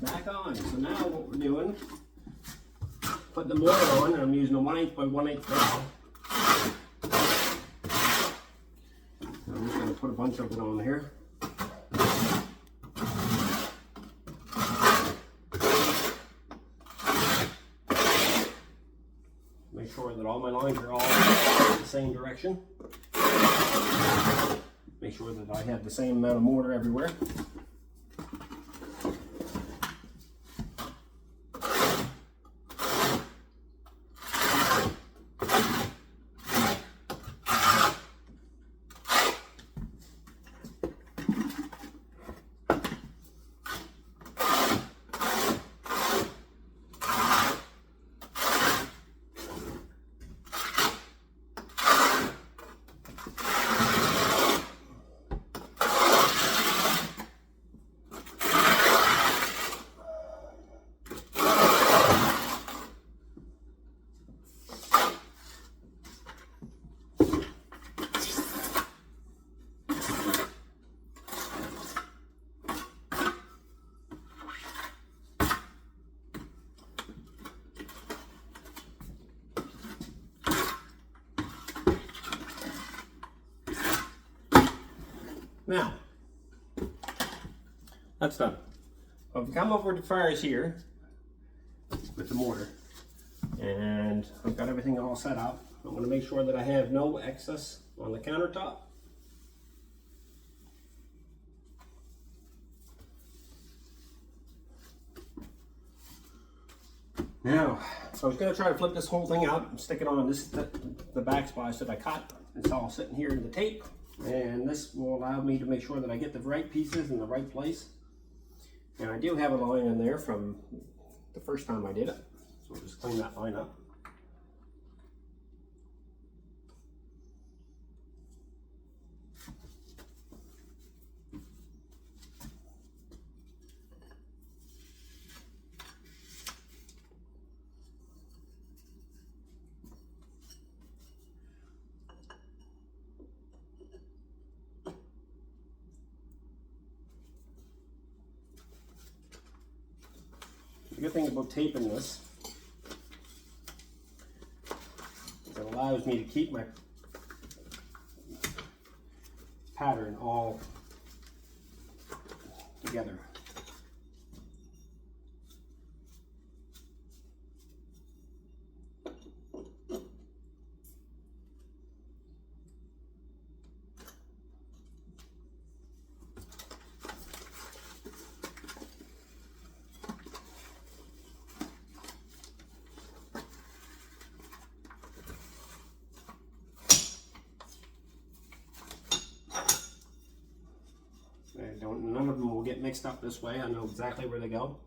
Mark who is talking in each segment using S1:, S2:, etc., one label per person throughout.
S1: back on. So now what we're doing, putting the mortar on, and I'm using a 1/8 by 1/8 valve. I'm just going to put a bunch of it on here. Make sure that all my lines are all in the same direction. Make sure that I have the same amount of mortar everywhere. Now, that's done. I've come over to fires here with the mortar, and I've got everything all set up. I want to make sure that I have no excess on the countertop. Now, so I was going to try to flip this whole thing out and stick it on this the backsplash that I cut. It's all sitting here in the tape. And this will allow me to make sure that I get the right pieces in the right place. And I do have a line in there from the first time I did it. So we'll just clean that line up. The good thing about taping this is it allows me to keep my pattern all together. None of them will get mixed up this way. I know exactly where they go.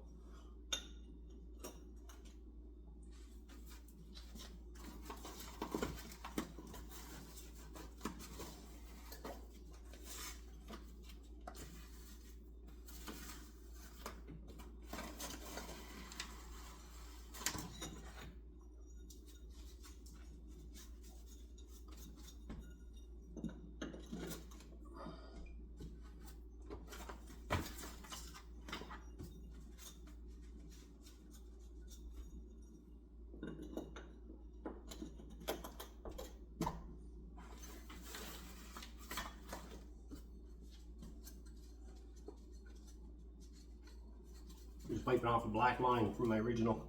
S1: Just wiping off a black line from my original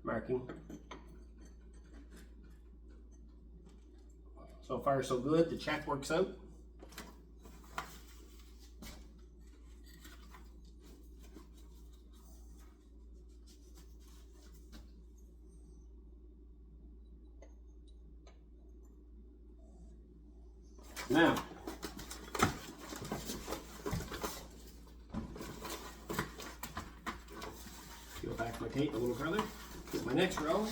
S1: marking. So far so good, the check works out. Now, peel back my tape a little further, get my next row.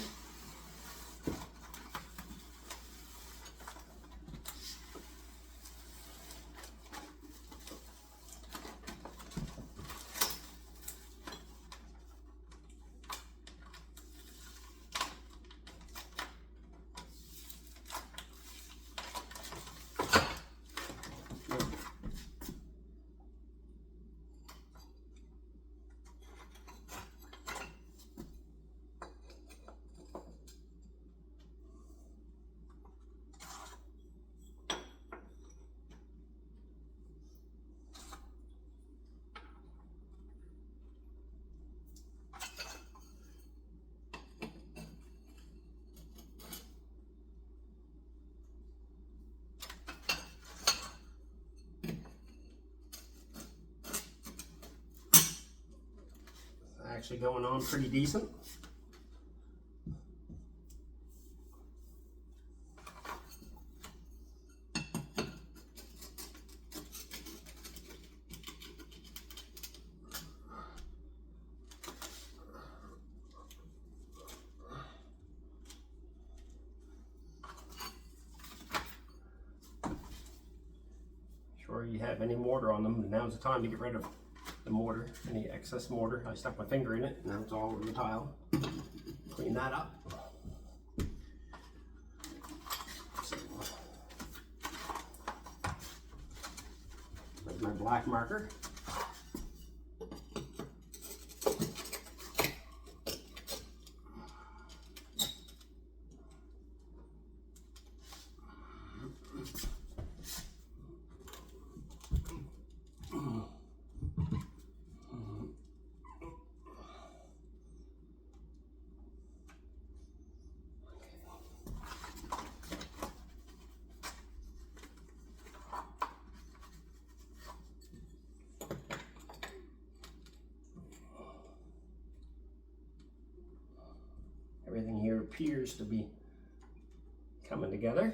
S1: actually going on pretty decent. Sure you have any mortar on them, now's the time to get rid of the mortar, any excess mortar. I stuck my finger in it, now it's all over the tile. Clean that up. There's my black marker. Everything here appears to be coming together.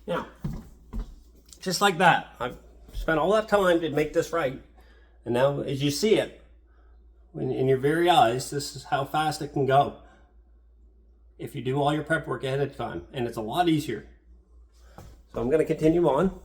S1: Now, just like that, I've spent all that time to make this right. And now as you see it in your very eyes, this is how fast it can go if you do all your prep work ahead of time. And it's a lot easier. So I'm going to continue on.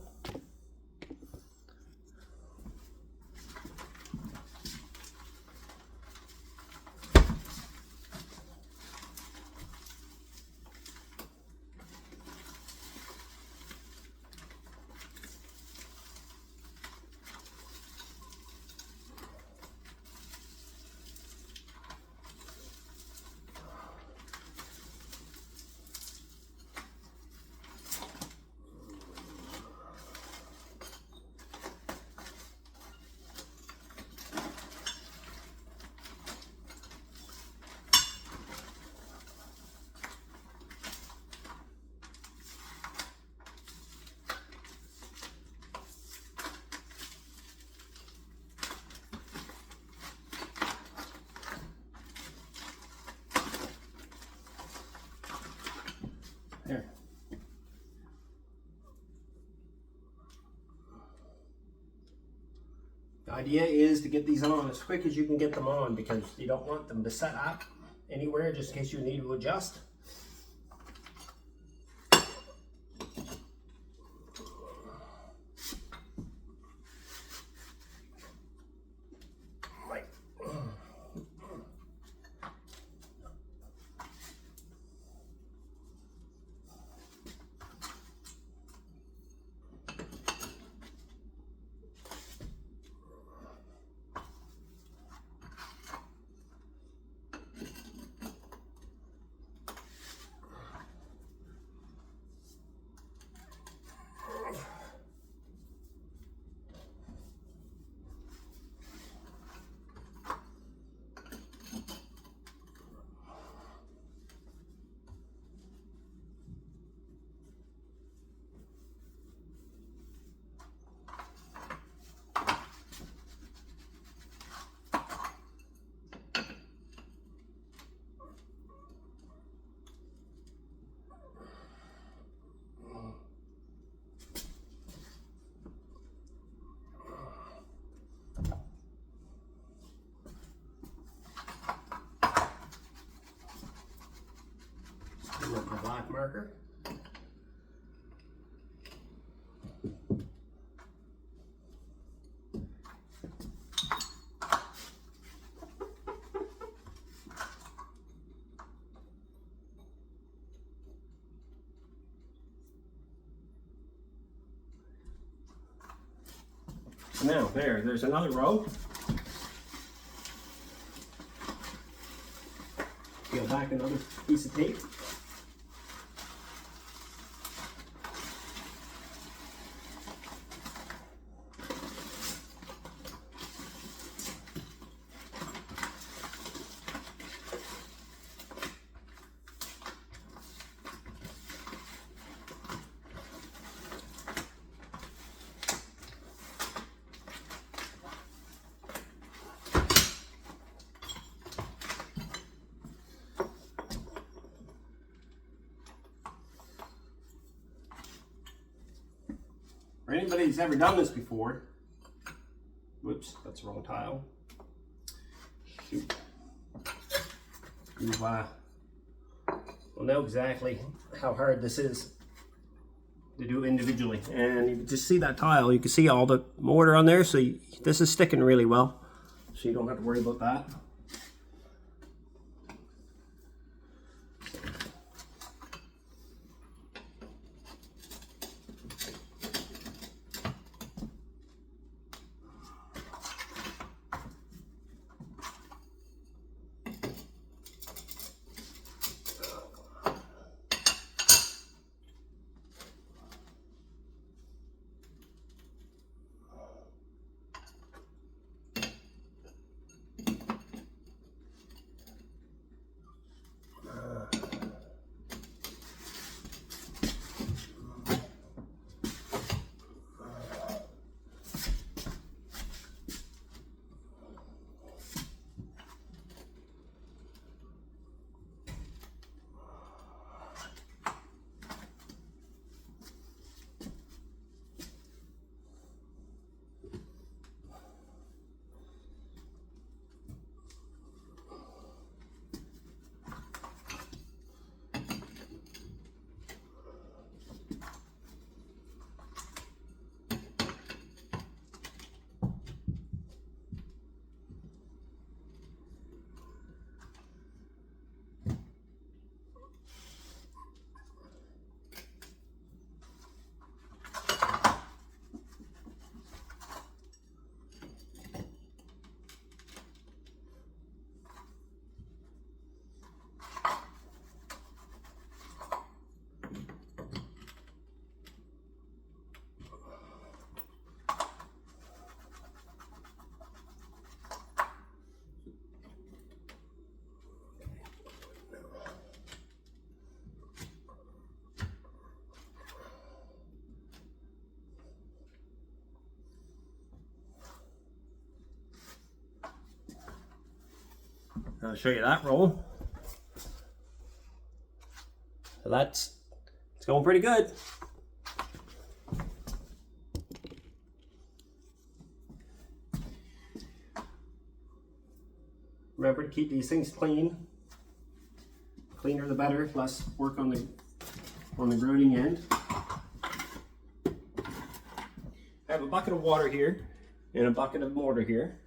S1: There. The idea is to get these on as quick as you can get them on, because you don't want them to set up anywhere just in case you need to adjust. With my black marker. Now there's another row. Peel back another piece of tape. for anybody that's ever done this before, whoops, that's the wrong tile. Shoot. You will know exactly how hard this is to do individually. And you can just see that tile, you can see all the mortar on there, so this is sticking really well, so you don't have to worry about that. I'll show you that roll. So it's going pretty good. Remember to keep these things clean. Cleaner the better, less work on the grouting end. I have a bucket of water here and a bucket of mortar here.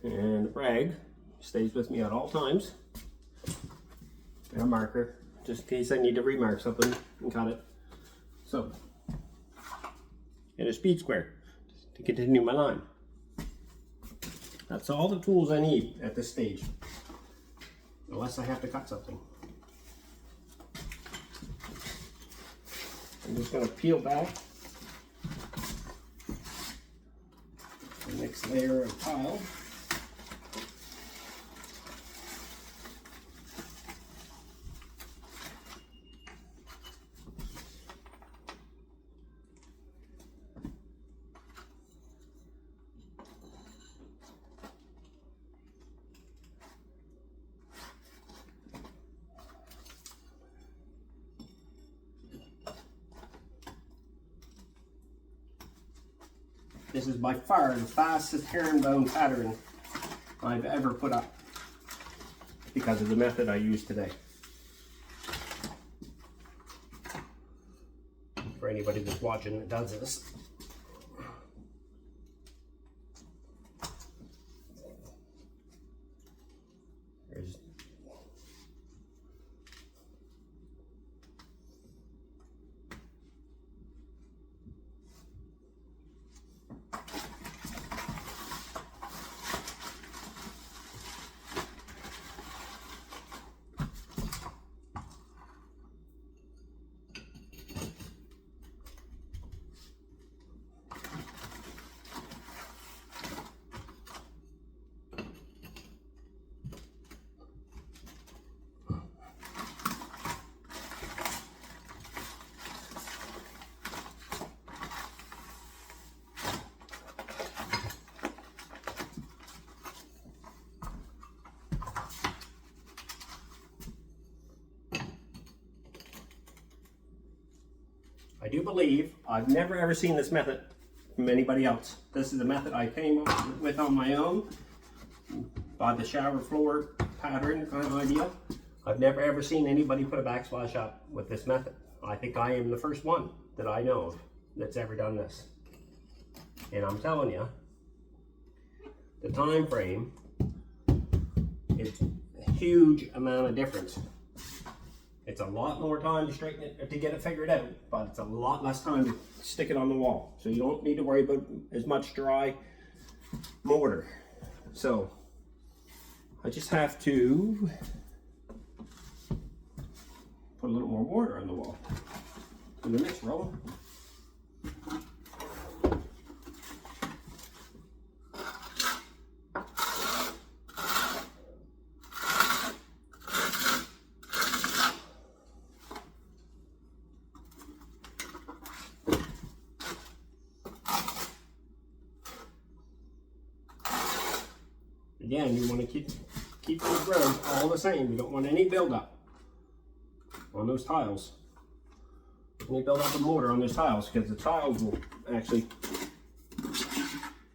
S1: And a rag stays with me at all times. And a marker, just in case I need to remark something and cut it. So, and a speed square to continue my line. That's all the tools I need at this stage, unless I have to cut something. I'm just going to peel back the next layer of tile. This is by far the fastest herringbone pattern I've ever put up because of the method I use today. For anybody that's watching that does this. There's I do believe, I've never ever seen this method from anybody else. This is a method I came up with on my own by the shower floor pattern kind of idea. I've never ever seen anybody put a backsplash up with this method. I think I am the first one that I know of that's ever done this. And I'm telling you, the time frame is a huge amount of difference. It's a lot more time to straighten it, to get it figured out, but it's a lot less time to stick it on the wall. So you don't need to worry about as much dry mortar. So I just have to put a little more mortar on the wall in the next row. Again, you want to keep the ground all the same. You don't want any buildup on those tiles. Any buildup of mortar on those tiles, because the tiles will actually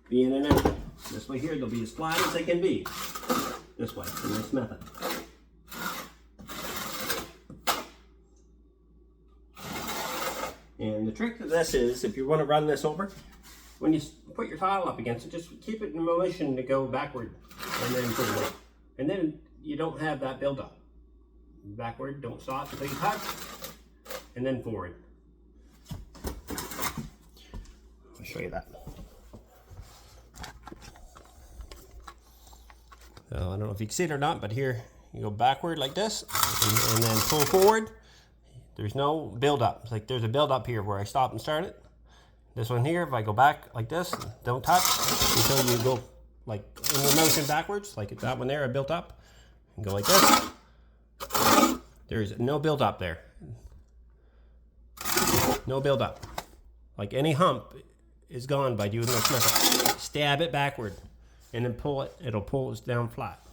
S1: be in and out. This way here, they'll be as flat as they can be. This way, in this method. And the trick to this is, if you want to run this over, when you put your tile up against it, just keep it in motion to go backward and then forward. And then you don't have that buildup. Backward, don't stop until you touch, and then forward. I'll show you that. So I don't know if you can see it or not, but here you go backward like this, and then pull forward. There's no buildup. It's like there's a buildup here where I stop and start it. This one here, if I go back like this, don't touch until you go like in your motion backwards, like that one there I built up, and go like this. There's no build up there. No build up. Like any hump is gone by doing this method. Stab it backward and then pull it. It'll pull it down flat.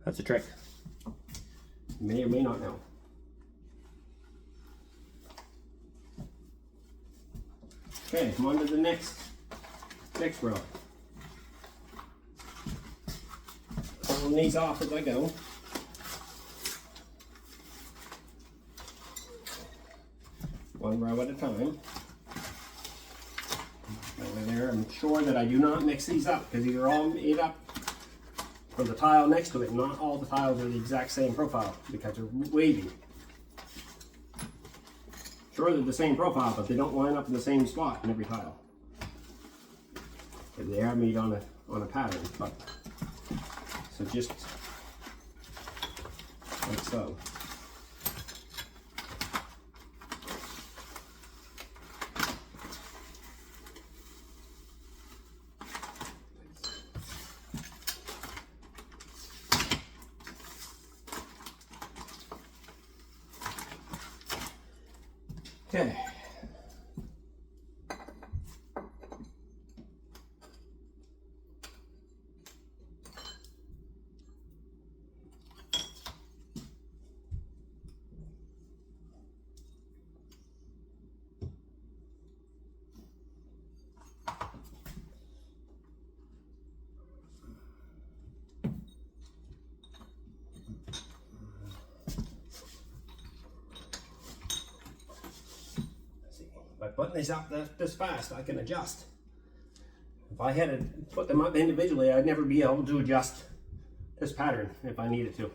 S1: That's a trick. You may or may not know. Okay, I'm on to the next row. Pulling these off as I go. One row at a time. Over there, I'm sure that I do not mix these up, because these are all made up from the tile next to it. Not all the tiles are the exact same profile, because they're wavy. Sure, they're the same profile, but they don't line up in the same spot in every tile. They are made on a pattern, but so just like so. Okay. By putting these up this fast, I can adjust. If I had to put them up individually, I'd never be able to adjust this pattern if I needed to.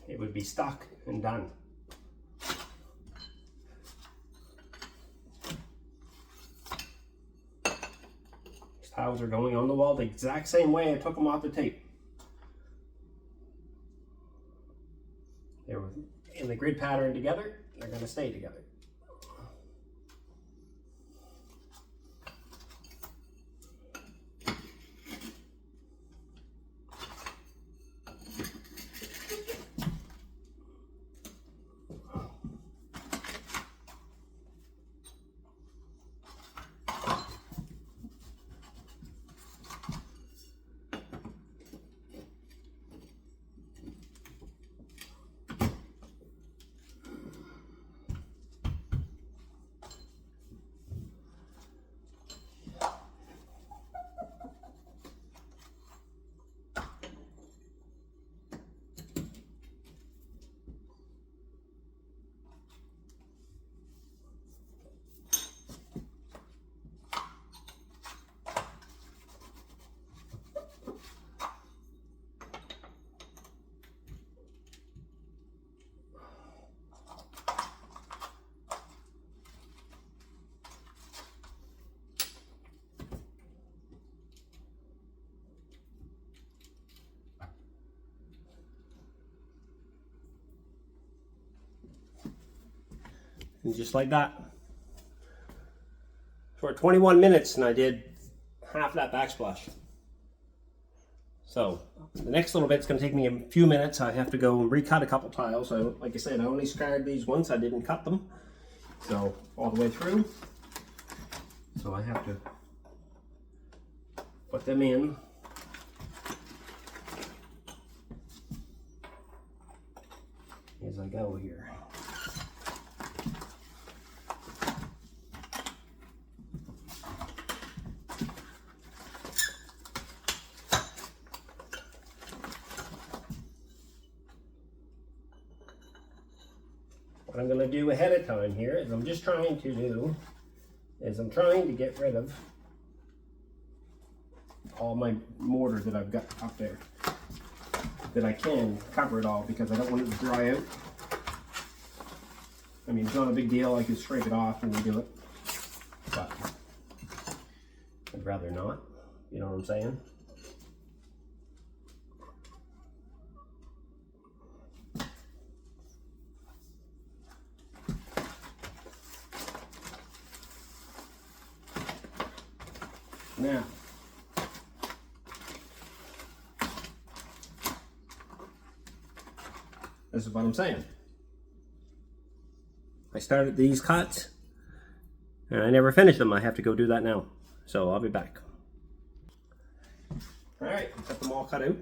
S1: It would be stuck and done. These tiles are going on the wall the exact same way I took them off the tape. They were in the grid pattern together, they're going to stay together. And just like that. For 21 minutes, and I did half that backsplash. So the next little bit's going to take me a few minutes. I have to go and recut a couple tiles. So like I said, I only scarred these once. I didn't cut them. So all the way through. So I have to put them in. As I go here. What I'm going to do ahead of time here is I'm trying to get rid of all my mortar that I've got up there, that I can cover it all, because I don't want it to dry out. I mean, it's not a big deal. I can scrape it off and do it, but I'd rather not. You know what I'm saying? Now, this is what I'm saying. I started these cuts and I never finished them. I have to go do that now. So I'll be back. Alright, got them all cut out.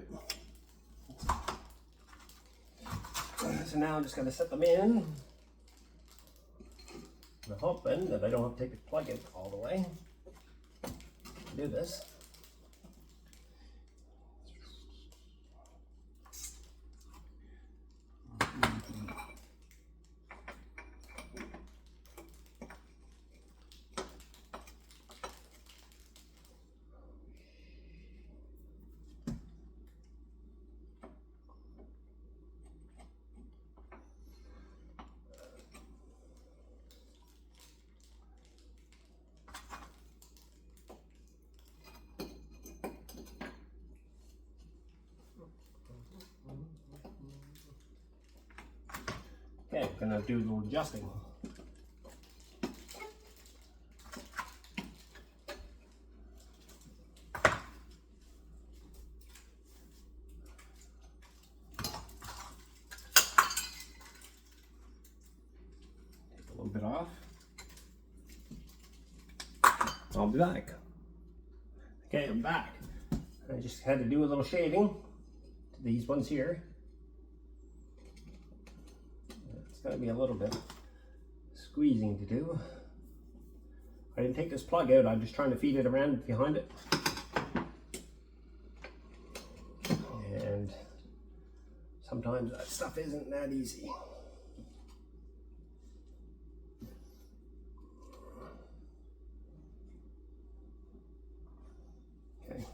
S1: So now I'm just going to set them in. I'm hoping that I don't have to take the plug in all the way. Do this. Okay, I'm gonna do a little adjusting. Take a little bit off. I'll be back. Okay, I'm back. I just had to do a little shading to these ones here. It's going to be a little bit squeezing to do. I didn't take this plug out, I'm just trying to feed it around behind it. And sometimes that stuff isn't that easy. Okay.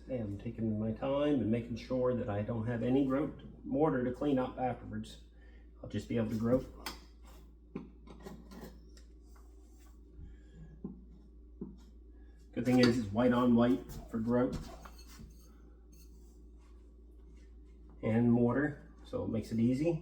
S1: I'm taking my time and making sure that I don't have any mortar to clean up afterwards. I'll just be able to grout. Good thing is it's white on white for grout and mortar, so it makes it easy.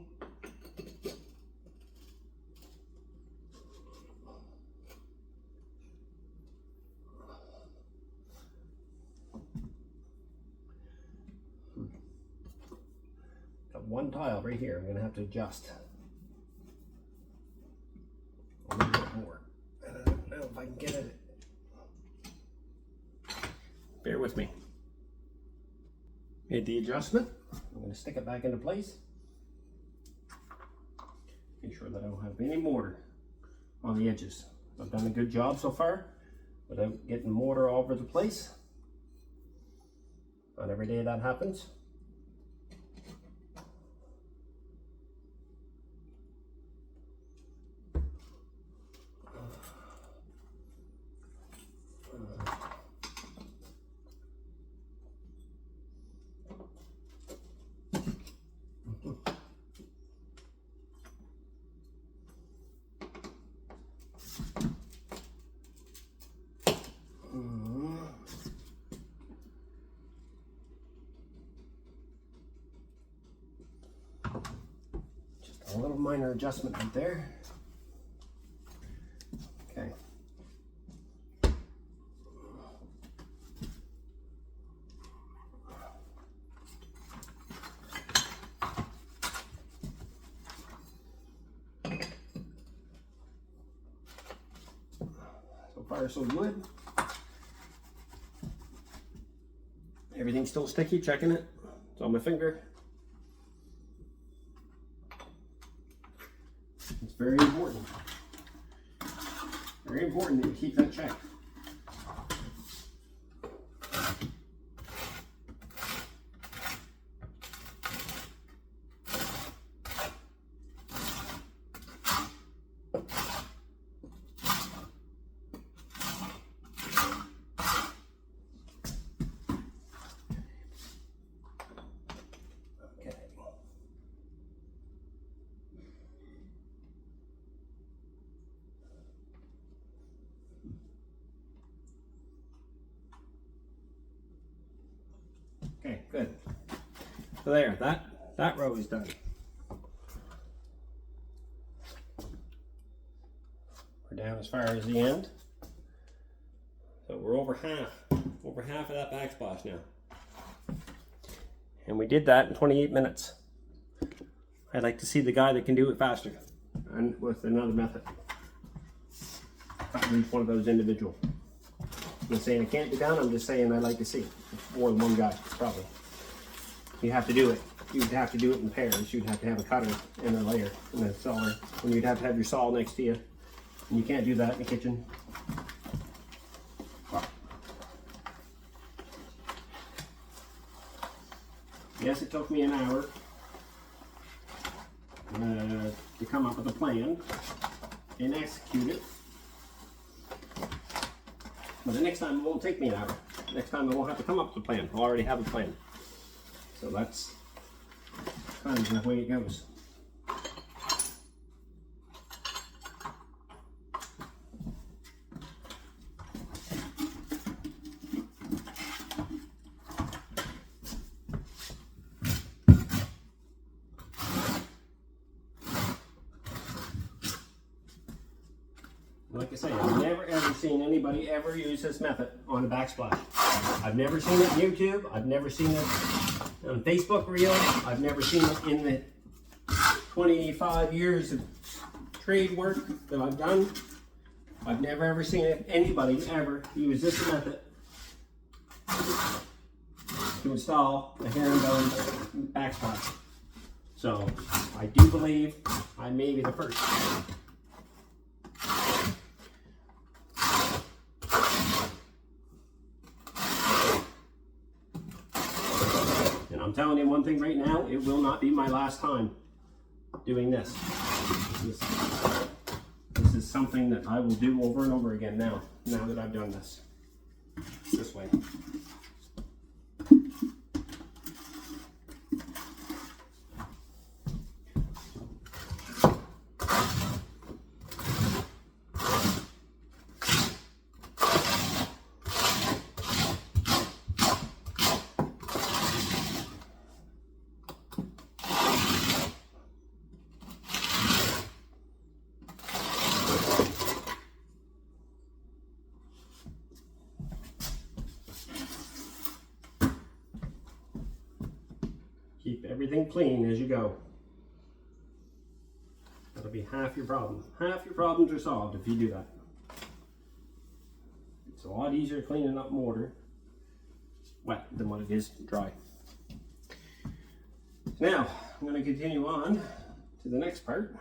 S1: One tile right here, I'm going to have to adjust a little bit more. I don't know if I can get it. Bear with me. Made the adjustment. I'm going to stick it back into place. Make sure that I don't have any mortar on the edges. I've done a good job so far without getting mortar all over the place. Not every day that happens. A little minor adjustment right there. Okay. So far so good. Everything's still sticky, checking it. It's on my finger. It's very important. Very important that you keep that checked. Okay, good. So there, that row is done. We're down as far as the end. So we're over half of that backsplash now. And we did that in 28 minutes. I'd like to see the guy that can do it faster and with another method. Each one of those individual. I'm not saying it can't be done, I'm just saying I'd like to see more than one guy, probably. You have to do it. You'd have to do it in pairs. You'd have to have a cutter and a layer and a sawer. And you'd have to have your saw next to you. And you can't do that in the kitchen. Yes, it took me an hour to come up with a plan and execute it. But the next time it won't take me an hour. Next time I won't have to come up with a plan. I'll already have a plan. So that's kind of the way it goes. Like I say, I've never ever seen anybody ever use this method on a backsplash. I've never seen it on YouTube. I've never seen it on Facebook Reels. I've never seen it in the 25 years of trade work that I've done. I've never ever seen anybody ever use this method to install a herringbone backsplash. So I do believe I may be the first. I'm telling you one thing right now, it will not be my last time doing this. This is something that I will do over and over again now that I've done this way. Keep everything clean as you go. That'll be half your problem. Half your problems are solved if you do that. It's a lot easier cleaning up mortar wet than what it is dry. Now, I'm going to continue on to the next part.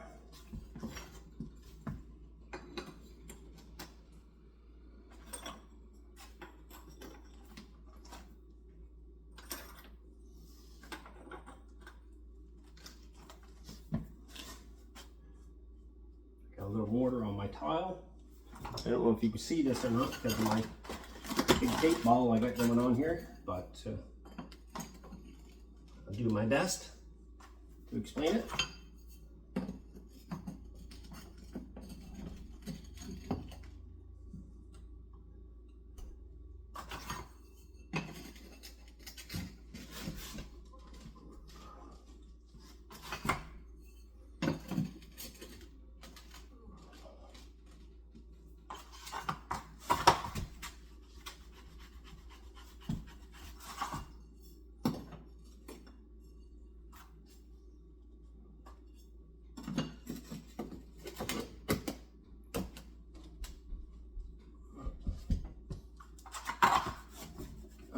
S1: Got a little mortar on my tile. I don't know if you can see this or not because of my big tape ball I got going on here, but I'll do my best to explain it.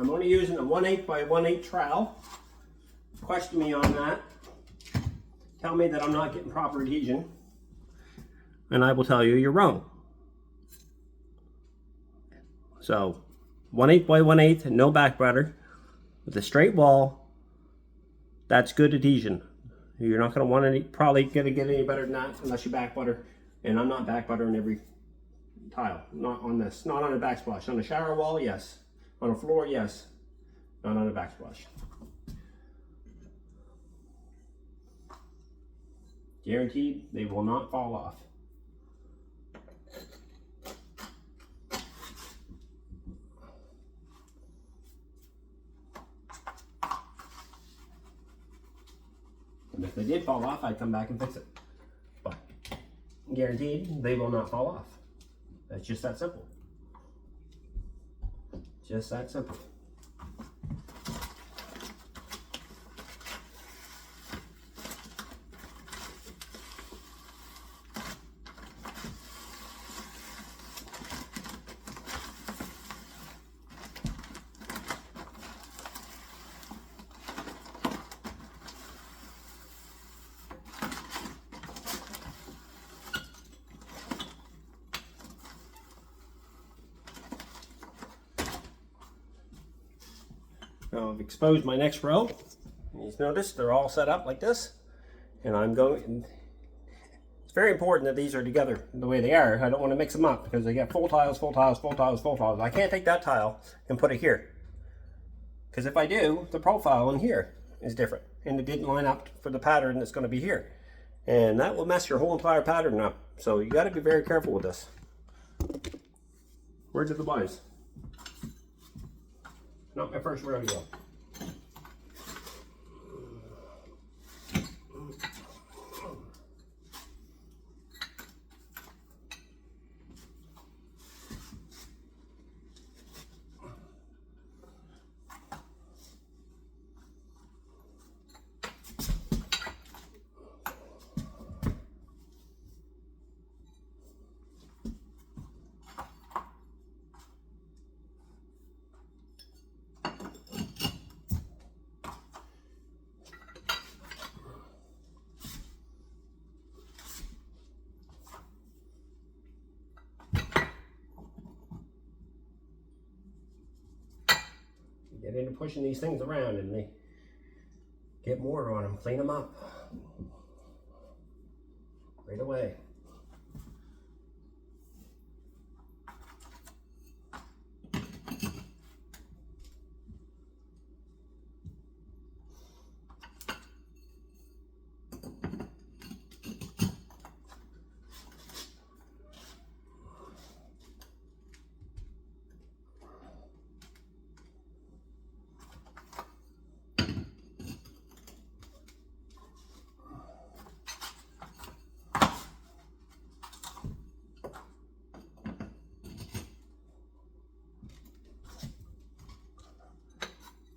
S1: I'm only using a 1/8 by 1/8 trowel. Question me on that. Tell me that I'm not getting proper adhesion. And I will tell you you're wrong. So 1/8 by 1/8, no back butter, with a straight wall, that's good adhesion. You're not going to want any, probably going to get any better than that unless you back butter. And I'm not back buttering every tile. Not on this. Not on a backsplash. On a shower wall, yes. On a floor, yes. Not on a backsplash. Guaranteed they will not fall off. And if they did fall off, I'd come back and fix it. But guaranteed they will not fall off. That's just that simple. Just that simple. Now I've exposed my next row. You notice they're all set up like this. And I'm going, it's very important that these are together the way they are. I don't want to mix them up because they got full tiles, full tiles, full tiles, full tiles. I can't take that tile and put it here. Because if I do, the profile in here is different. And it didn't line up for the pattern that's going to be here. And that will mess your whole entire pattern up. So you got to be very careful with this. Words of the wise. Not my first rodeo. Get into pushing these things around and they get mortar on them, clean them up right away.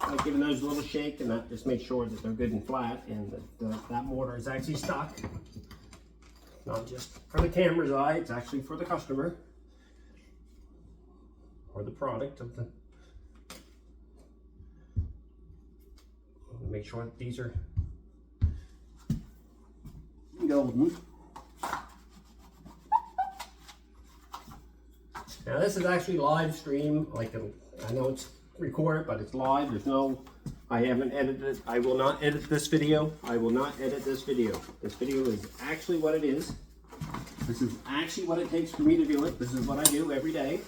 S1: Like giving those a little shake, and that just makes sure that they're good and flat, and that mortar is actually stuck. Not just for the camera's eye, it's actually for the customer or the product of the. Make sure that these are golden. Now this is actually live stream. Like I know it's recorded, but it's live. There's no, I haven't edited it. I will not edit this video. I will not edit this video. This video is actually what it is. This is actually what it takes for me to do it. This is what I do every day.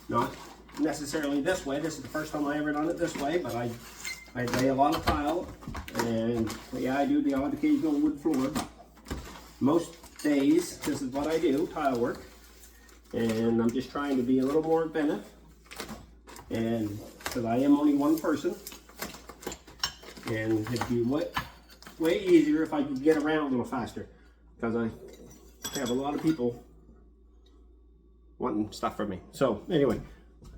S1: Not necessarily this way. This is the first time I ever done it this way, but I lay a lot of tile, and yeah, I do the odd occasional wood floor. Most days, this is what I do, tile work. And I'm just trying to be a little more inventive. And because I am only one person, and it'd be way easier if I could get around a little faster, because I have a lot of people wanting stuff from me. So anyway,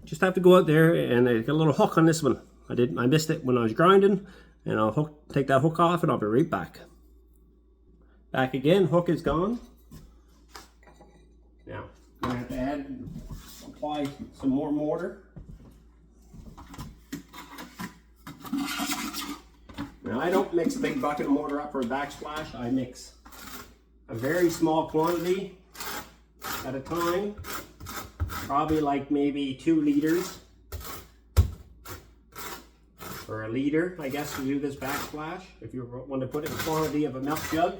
S1: just have to go out there, and I got a little hook on this one. I missed it when I was grinding, and I'll take that hook off, and I'll be right back. Back again, hook is gone. Now I'm gonna have to apply some more mortar. Now I don't mix a big bucket of mortar up for a backsplash. I mix a very small quantity at a time, probably like maybe 2 liters or a liter, I guess, to do this backsplash. If you want to put it in quantity of a milk jug,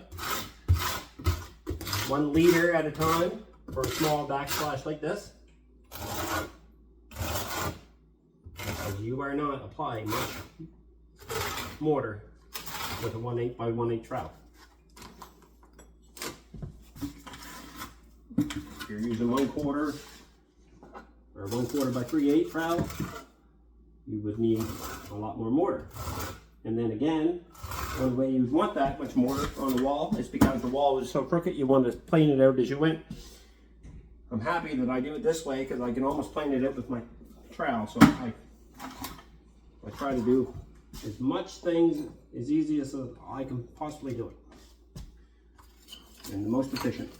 S1: 1 liter at a time for a small backsplash like this. Because you are not applying much mortar with a 1/8 by 1/8 trowel. If you're using 1/4 or 1/4 by 3/8 trowel, you would need a lot more mortar. And then again, one way you'd want that much mortar on the wall is because the wall is so crooked, you want to plane it out as you went. I'm happy that I do it this way because I can almost plane it out with my trowel. So I try to do as much things as easy as I can possibly do it. And the most efficient.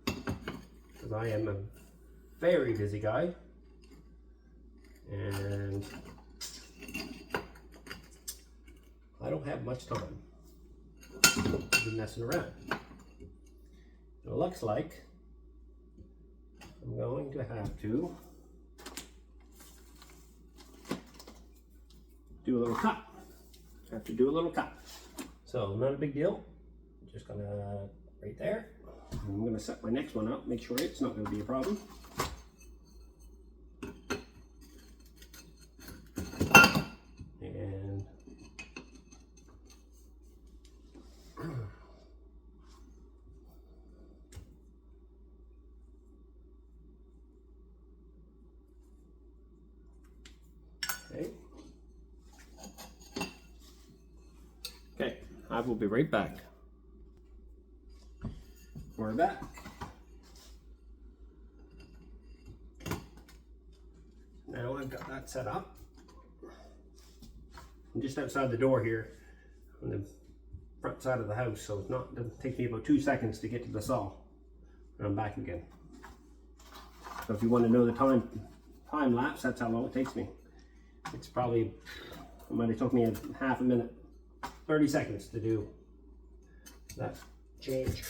S1: Because I am a very busy guy. And I don't have much time to be messing around. It looks like I'm going to have to do a little cut. Have to do a little cut. So not a big deal. Just gonna right there. I'm gonna set my next one up, make sure it's not gonna be a problem. And okay, I will be right back. We're back. Now I've got that set up. I'm just outside the door here on the front side of the house, so it doesn't take me about 2 seconds to get to the saw. And I'm back again. So if you want to know the time lapse, that's how long it takes me. It's probably, it might have took me a half a minute, 30 seconds to do that change.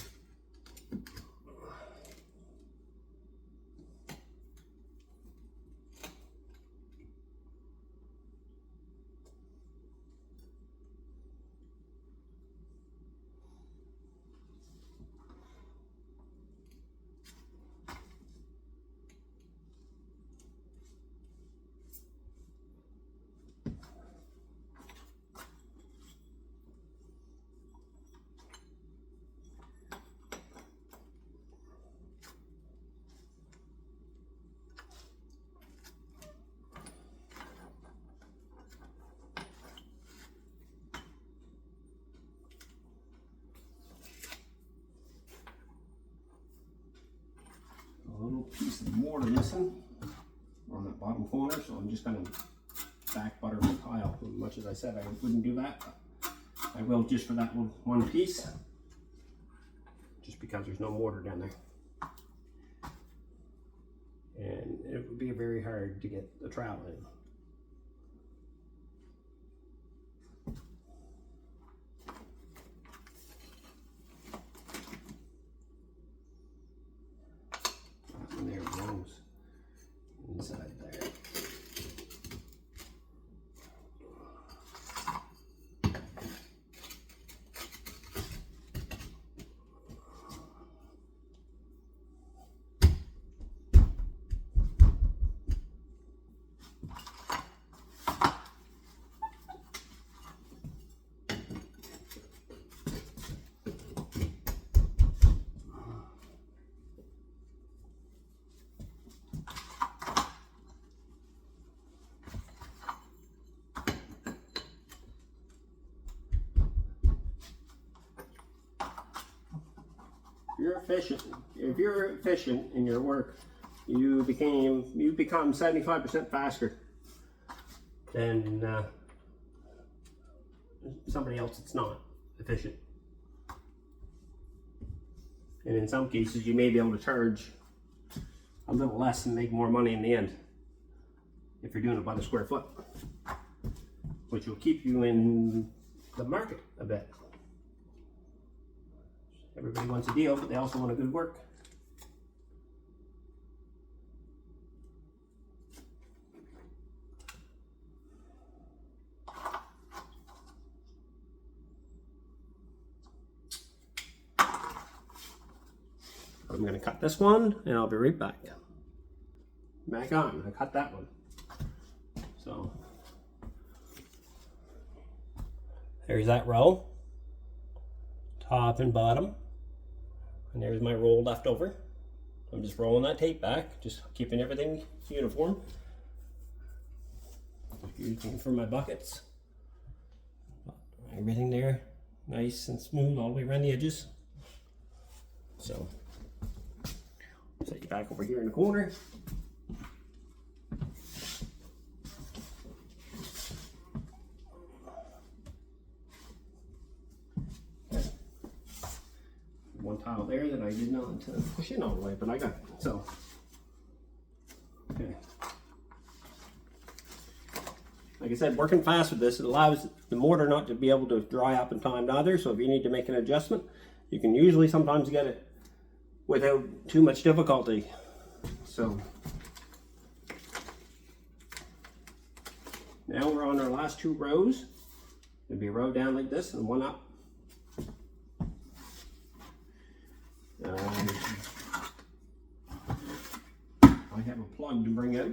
S1: A little piece of mortar missing on that bottom corner, so I'm just going to back butter my tile. As much as I said I wouldn't do that, I will just for that one piece, just because there's no mortar down there. And it would be very hard to get the trowel in. There it goes, inside there. If you're efficient in your work, you become 75% faster than somebody else that's not efficient. And in some cases, you may be able to charge a little less and make more money in the end if you're doing it by the square foot. which will keep you in the market a bit. Everybody wants a deal, but they also want a good work. I'm going to cut this one and I'll be right back. Back on. I cut that one. So there's that row, top and bottom, and there's my roll left over. I'm just rolling that tape back, just keeping everything uniform. Using for my buckets. Everything there nice and smooth all the way around the edges. So set you back over here in the corner. One tile there that I did not push in all the way, but I got it. So, okay. Like I said, working fast with this, it allows the mortar not to be able to dry up in time either. So if you need to make an adjustment, you can usually sometimes get it without too much difficulty. So now we're on our last two rows. It'll be a row down like this and one up. I have a plug to bring out.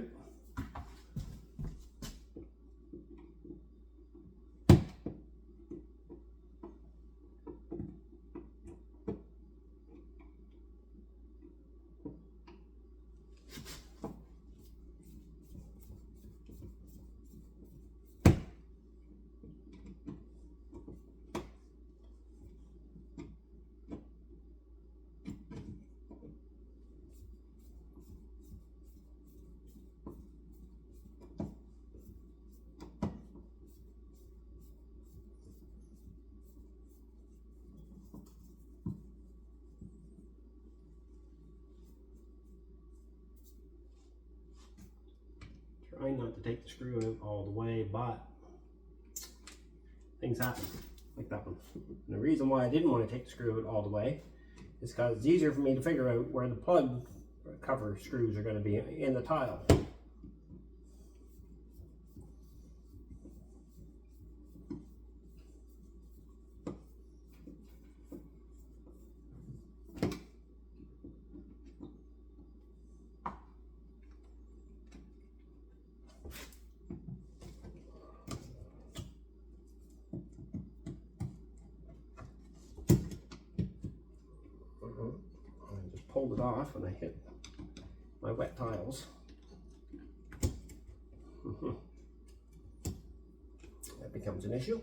S1: Trying not to take the screw out all the way, but things happen, like that one. And the reason why I didn't want to take the screw out all the way is because it's easier for me to figure out where the plug cover screws are going to be in the tile. I just pulled it off and I hit my wet tiles. That becomes an issue.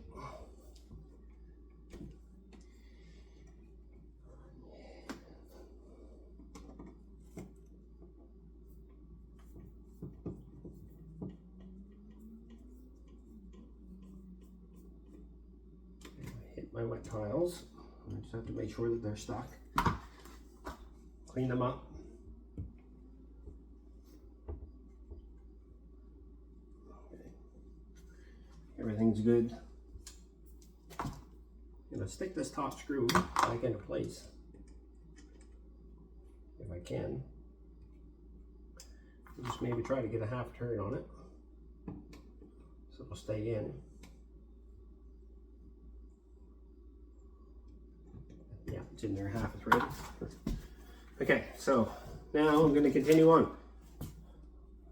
S1: I hit my wet tiles. I just have to make sure that they're stuck. Clean them up. Okay. Everything's good. I'm gonna stick this top screw back into place if I can. Just maybe try to get a half turn on it so it'll stay in. Yeah, it's in there half a thread. Okay, so now I'm going to continue on.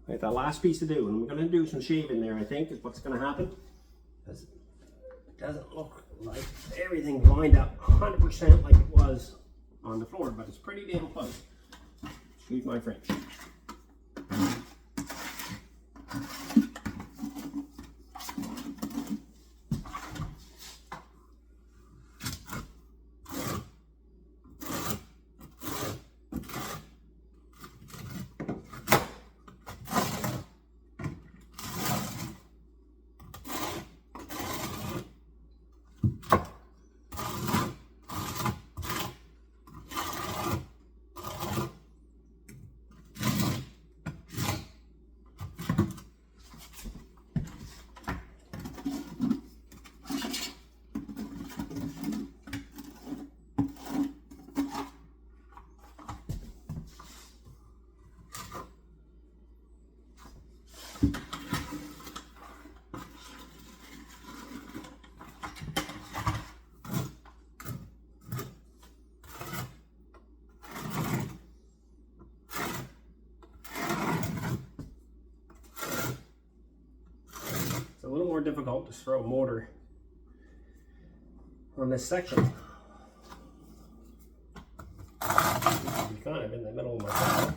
S1: I got that last piece to do, and we're going to do some shaving there, I think, is what's going to happen. Because it doesn't look like everything's lined up 100% like it was on the floor, but it's pretty damn close. Excuse my French. difficult to throw a mortar on this section. I'm kind of in the middle of my tile.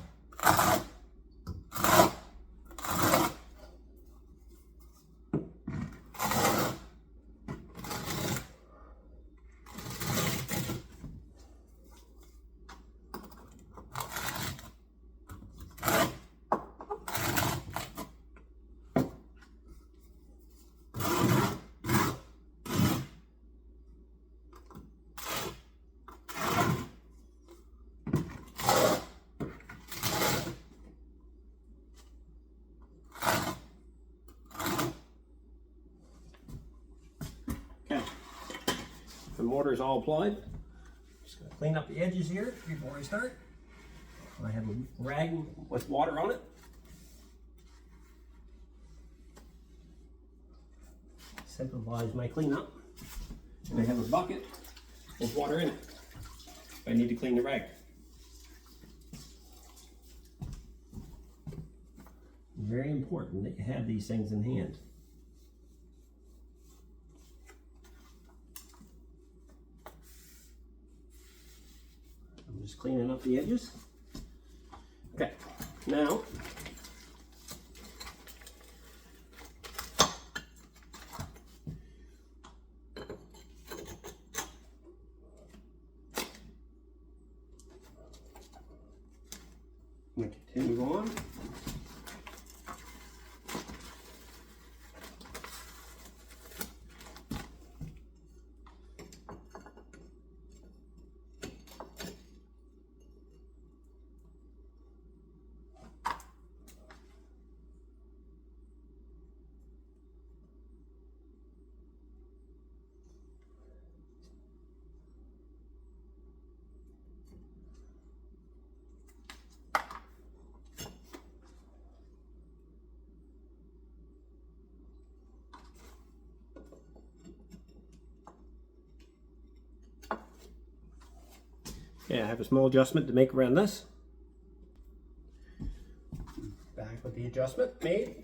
S1: The mortar is all applied. Just going to clean up the edges here before I start. I have a rag with water on it. Simplifies my cleanup. And I have a bucket with water in it if I need to clean the rag. Very important that you have these things in hand. I'm just cleaning up the edges. Okay, now I'm going to continue on. Yeah, I have a small adjustment to make around this. Back with the adjustment made.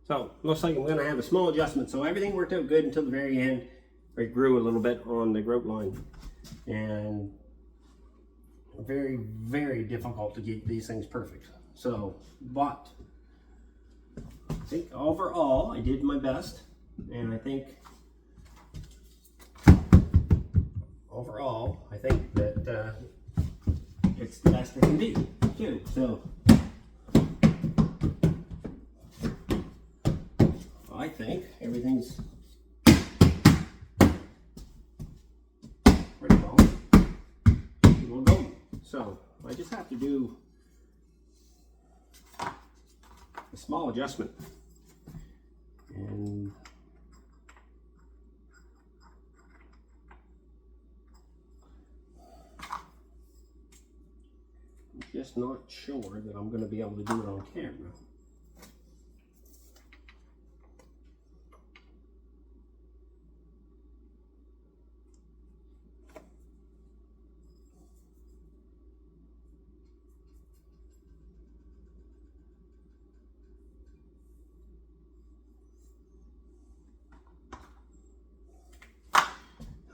S1: So, looks like I'm going to have a small adjustment. So everything worked out good until the very end, where it grew a little bit on the grout line. And very, very difficult to get these things perfect. So, but I think overall I did my best. And I think overall, I think that it's the best it can be too. So I think everything's pretty well. We'll go. So I just have to do a small adjustment, and I'm just not sure that I'm going to be able to do it on camera.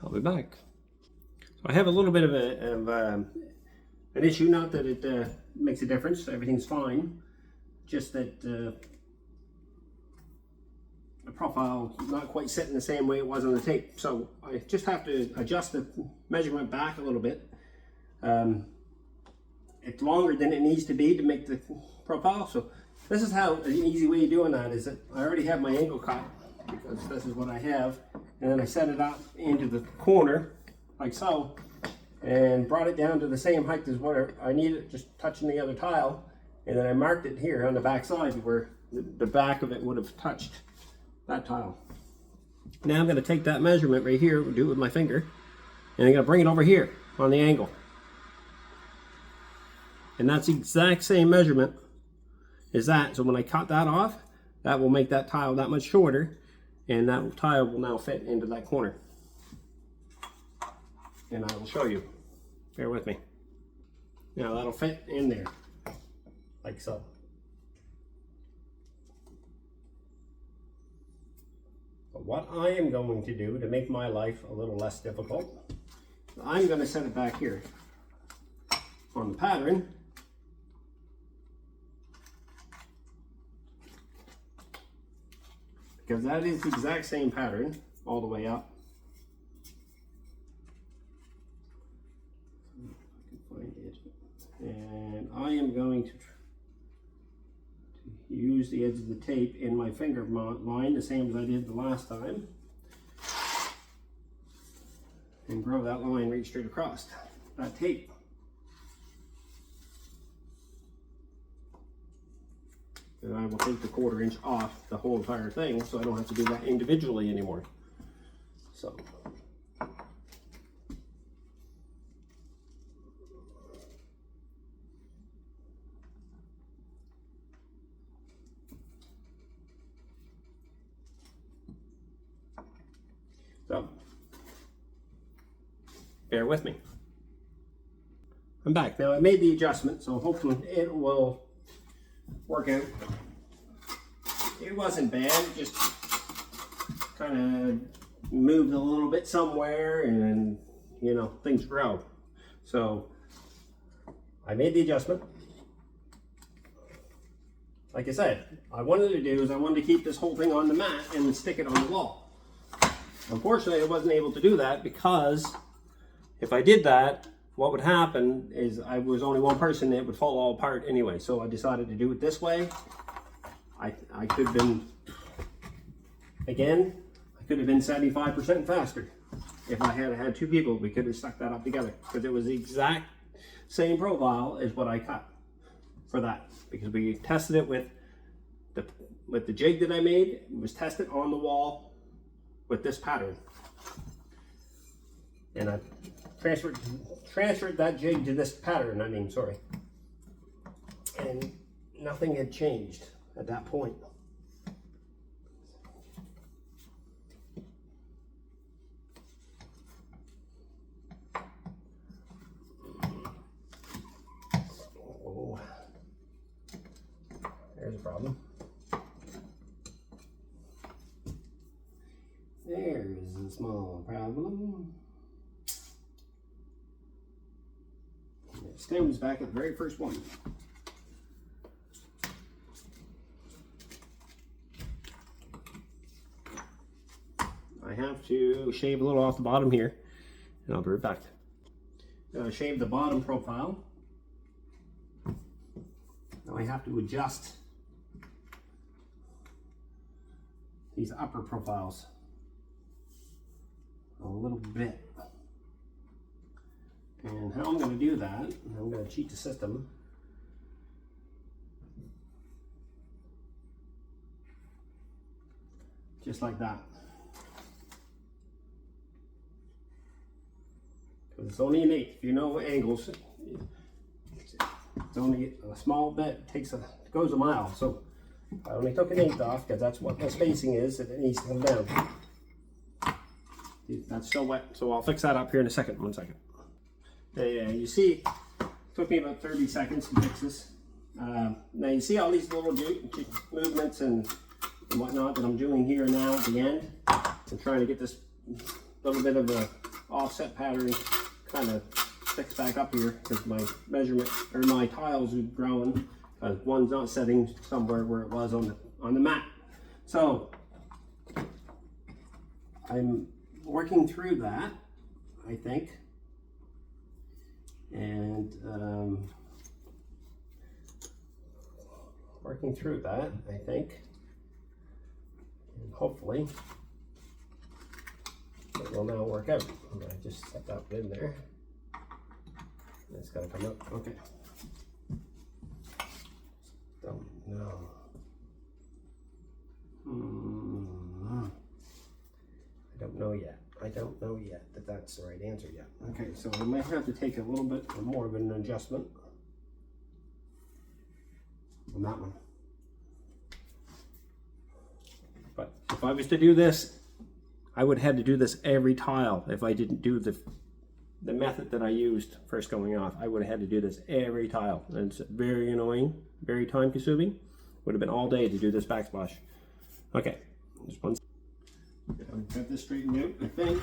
S1: I'll be back. So I have a little bit of an issue, not that it makes a difference, everything's fine, just that the profile is not quite sitting the same way it was on the tape. So I just have to adjust the measurement back a little bit. it's longer than it needs to be to make the profile. So this is how an easy way of doing that is that I already have my angle cut, because this is what I have, and then I set it up into the corner like so, and brought it down to the same height as what I needed, just touching the other tile, and then I marked it here on the back side where the back of it would have touched that tile. Now I'm going to take that measurement right here, do it with my finger, and I'm going to bring it over here on the angle. And that's the exact same measurement as that. So when I cut that off, that will make that tile that much shorter, and that tile will now fit into that corner. And I will show you. Bear with me. Now that'll fit in there, like so. But what I am going to do to make my life a little less difficult, I'm going to set it back here on the pattern. Because that is the exact same pattern all the way up. And I am going to use the edge of the tape in my finger line, the same as I did the last time, and grow that line right straight across that tape. And I will take the 1/4 inch off the whole entire thing, so I don't have to do that individually anymore. So. So, bear with me. I'm back. Now I made the adjustment, so hopefully it will work out. It wasn't bad, it just kind of moved a little bit somewhere, and you know, things grow. So I made the adjustment. Like I said, I wanted to keep this whole thing on the mat and stick it on the wall. Unfortunately, I wasn't able to do that, because if I did that, what would happen is I was only one person, it would fall all apart anyway. So I decided to do it this way. I could have been, again, I could have been 75% faster. If I had had 2 people, we could have stuck that up together, because it was the exact same profile as what I cut for that. Because we tested it with the jig that I made. It was tested on the wall with this pattern, and I transferred that jig to this pattern, and nothing had changed at that point. Oh, there's a problem. There's a small problem. It stems back at the very first one. I have to shave a little off the bottom here, and I'll be right back. Shave the bottom profile. Now I have to adjust these upper profiles a little bit. And how I'm going to do that, I'm going to cheat the system. Just like that. Because it's only an 1/8. If you know angles, it's only a small bit, goes a mile. So I only took an 1/8 off, because that's what my spacing is, and it needs to come down. That's still wet, so I'll fix that up here in a second. 1 second. Yeah, you see, it took me about 30 seconds to fix this. Now you see all these little movements and whatnot that I'm doing here now at the end. I'm trying to get this little bit of a offset pattern kind of fixed back up here, because my measurement, or my tiles are growing, because one's not setting somewhere where it was on the mat. So I'm working through that, I think, and working through that, I think. And hopefully it will now work out. I just set that in there. It's got to come up. Okay. Don't know. I don't know yet. I don't know yet that that's the right answer yet. Okay, so I might have to take a little bit more of an adjustment on that one. But if I was to do this, I would have had to do this every tile. If I didn't do the method that I used first going off, I would have had to do this every tile. And it's very annoying, very time consuming. Would have been all day to do this backsplash. Okay, just one. I've got this straightened out, I think.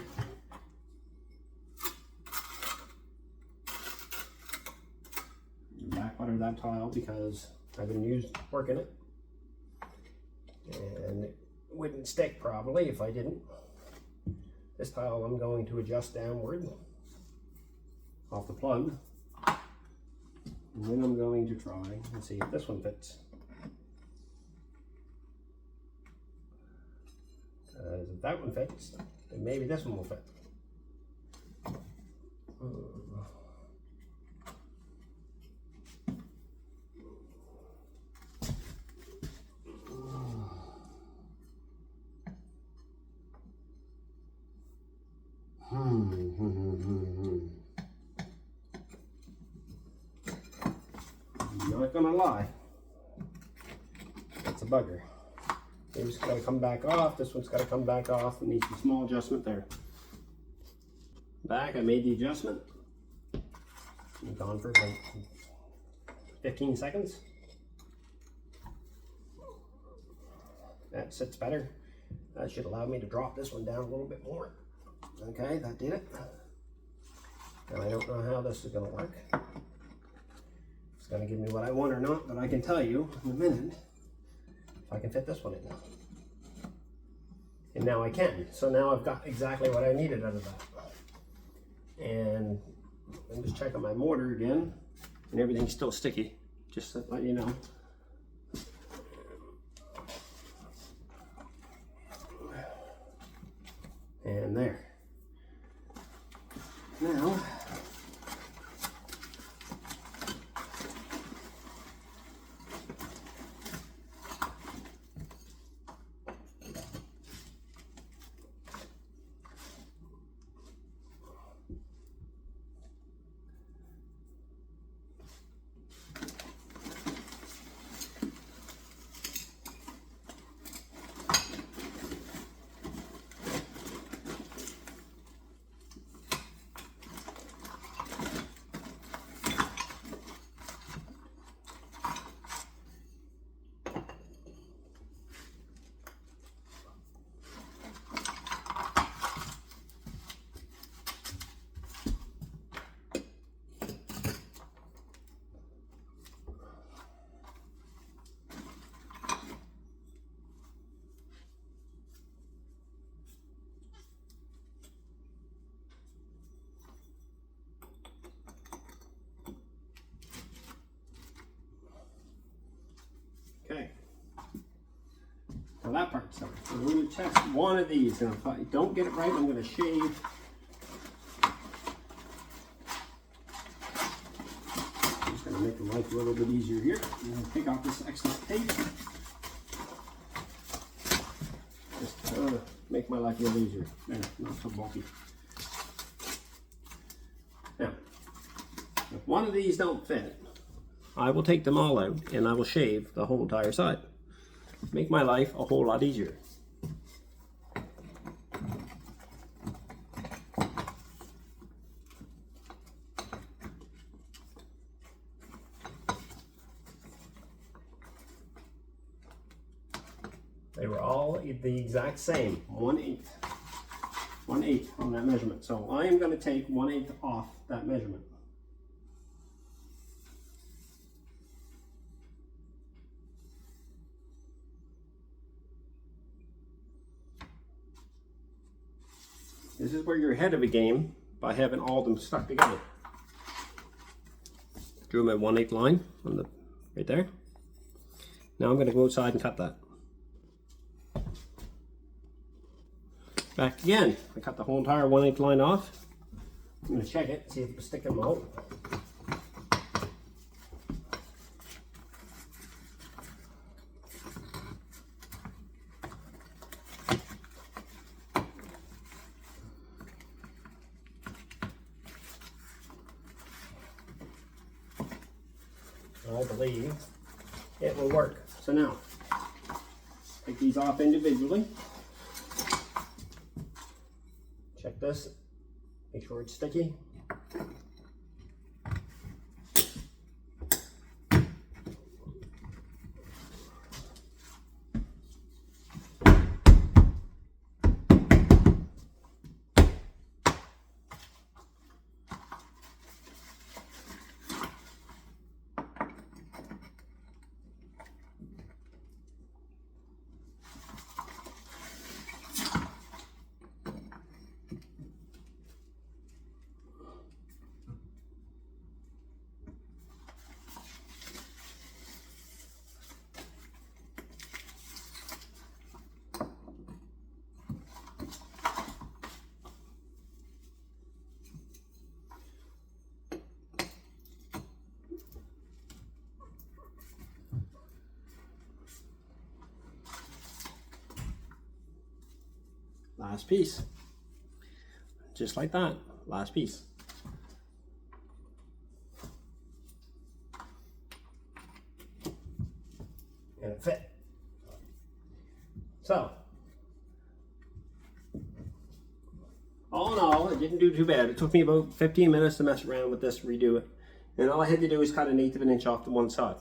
S1: Backwater that tile because I've been working it. And it wouldn't stick probably if I didn't. This tile I'm going to adjust downward off the plug. And then I'm going to try and see if this one fits. If that one fits, then maybe this one will fit. I'm not gonna lie, that's a bugger. It's got to come back off. This one's got to come back off. It needs a small adjustment there. Back, I made the adjustment. I'm gone for like 15 seconds. That sits better. That should allow me to drop this one down a little bit more. Okay, that did it. Now I don't know how this is going to work. It's going to give me what I want or not, but I can tell you in a minute if I can fit this one in now. And now I can. So now I've got exactly what I needed out of that. And I'm just checking my mortar again, and everything's still sticky, just to let you know. And there. Now, okay. Now that part's done. So we're going to test one of these, and if I don't get it right, I'm going to shave. I'm just going to make the life a little bit easier here. I'm going to take off this excess tape. Just to make my life a little easier. There, not so bulky. Now, if one of these don't fit, I will take them all out and I will shave the whole entire side. Make my life a whole lot easier. They were all the exact same, 1/8. 1/8 on that measurement. So I am going to take 1/8 off that measurement. This is where you're ahead of a game by having all of them stuck together. Drew my 1/8 line on the right there. Now I'm going to go outside and cut that. Back again. I cut the whole entire 1/8 line off. I'm going to check it, see if it's sticking out. I believe it will work. So now, take these off individually. Check this, make sure it's sticky. Last piece. Just like that. Last piece. And it fit. So, all in all, it didn't do too bad. It took me about 15 minutes to mess around with this, redo it. And all I had to do is cut 1/8 of an inch off to one side.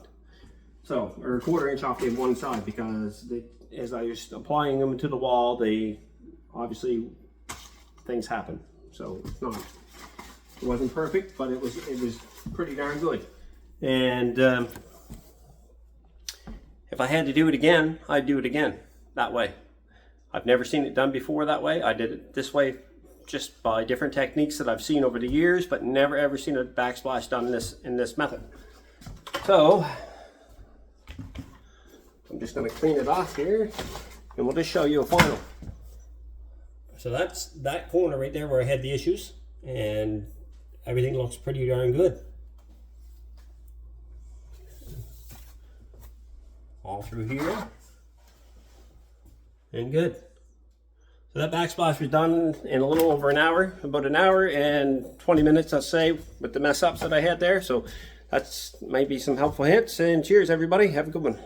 S1: So, or 1/4 inch off to one side, because as I was applying them to the wall, obviously things happen. So it wasn't perfect, but it was pretty darn good. And if I had to do it again, I'd do it again that way. I've never seen it done before that way. I did it this way just by different techniques that I've seen over the years, but never ever seen a backsplash done in this method. So I'm just going to clean it off here, and we'll just show you a final. So that's that corner right there where I had the issues, and everything looks pretty darn good. All through here, and good. So that backsplash was done in a little over an hour, about an hour and 20 minutes, I'd say, with the mess ups that I had there. So that's maybe some helpful hints, and cheers everybody, have a good one.